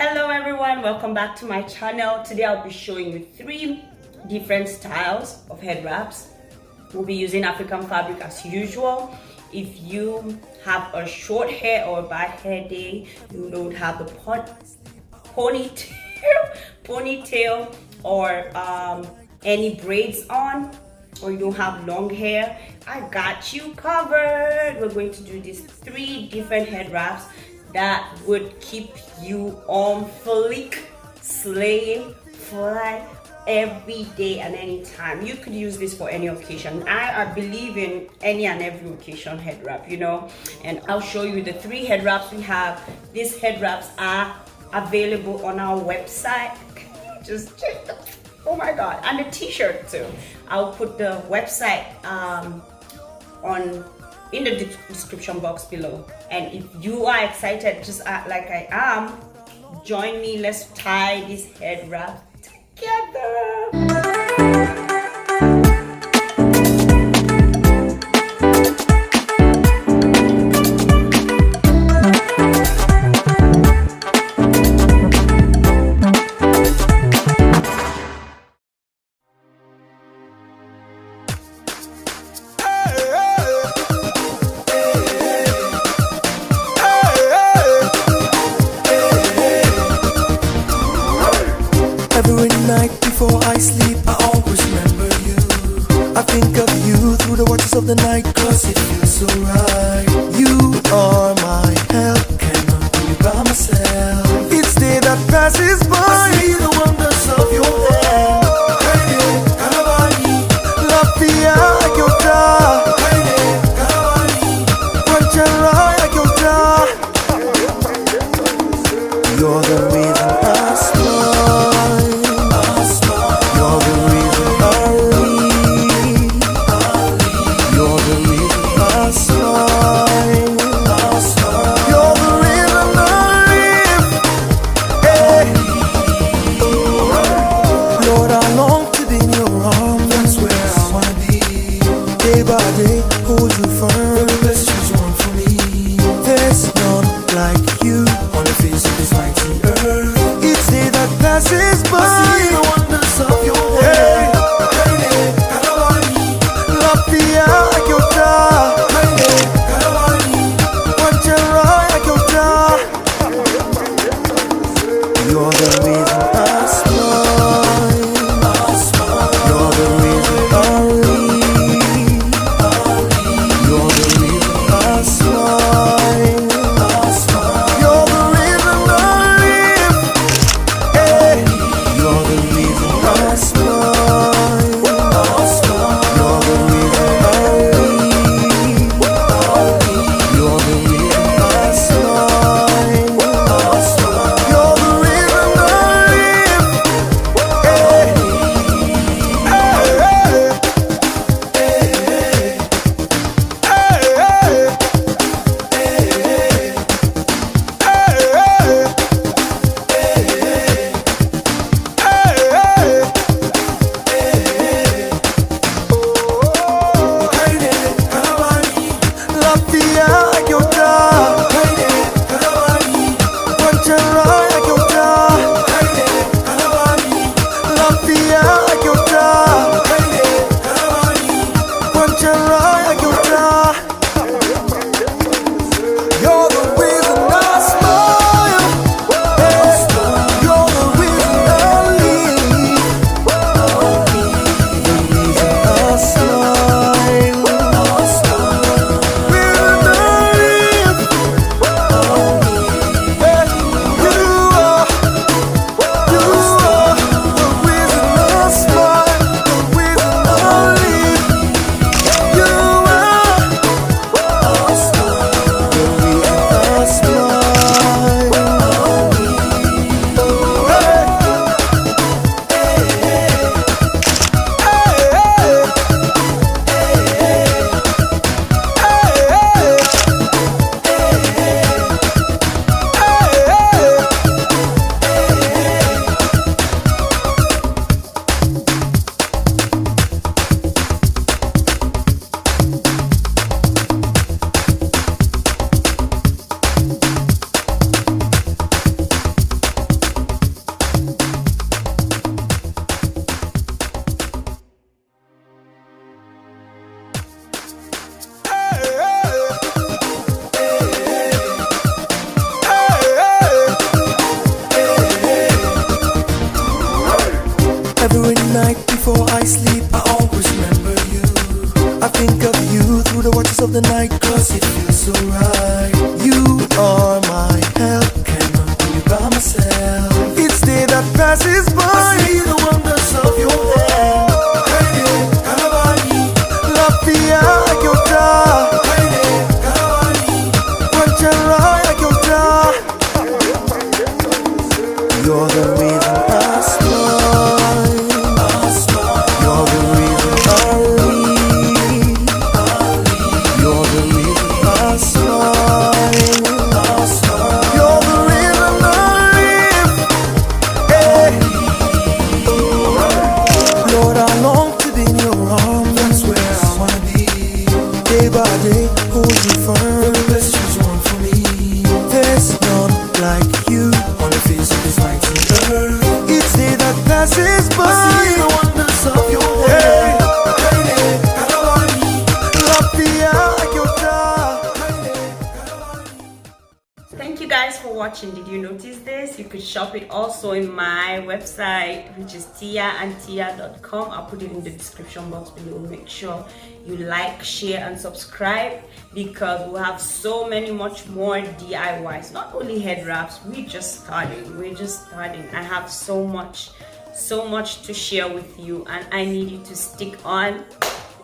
Hello everyone, welcome back to my channel. Today I'll be showing you 3 different styles of head wraps. We'll be using African fabric as usual. If you have a short hair or a bad hair day, you don't have the ponytail or any braids on, or you don't have long hair, I got you covered. We're going to do these 3 different head wraps that would keep you on fleek, slaying, fly every day and any time. You could use this for any occasion. I believe in any and every occasion head wrap, and I'll show you the 3 head wraps we have. These head wraps are available on our website. Just check them. Oh my god, and the t-shirt too. I'll put the website in the description box below. And if you are excited just like I am, join me. Let's tie this head wrap together. Every night before I sleep, I always remember you. I think of you through the watches of the night, cause it feels so right. You are my help, cannot do it by myself. Each day that passes by, I see the wonders of your hand. Haide, Karavani, Lafia, Akyota. Haide, Karavani, Panchara, Akyota. You're the reason I smile. Hold you firm, the best you want for me. There's none like you on the face of this mighty earth. Each day that passes by, I see the wonders of your hand. Haide, Karavani, Lafia, Akyota. Haide, Karavani, Panchara, Akyota. You're the reason I smile. You're the reason I live. the night, cause it feels so right. You are my help, cannot do it by myself. Each day that passes by, I see the wonders of your hand. La pia agiota, Panchara agiota. You're the reason I smile. You're the reason I leave. You're the reason I smile. You're the reason I live. Hey. Lord, I long to be in your arms. That's where I wanna be. Day by day, hold you firm. The best you want for me. There's none like you on the face of this mighty earth. Each day that passes by, I see the wonders of your way. Thank you guys for watching. Did you notice this? You could shop it also in my website, which is tiaandtia.com. I'll put it in the description box below. Make sure you like, share and subscribe, because we'll have so many much more DIYs. Not only head wraps, we're just starting. I have so much to share with you, and I need you to stick on.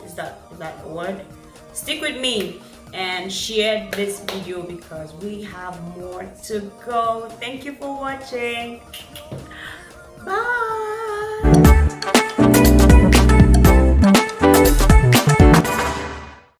Is that a word? Stick with me and share this video, because we have more to go. Thank you for watching.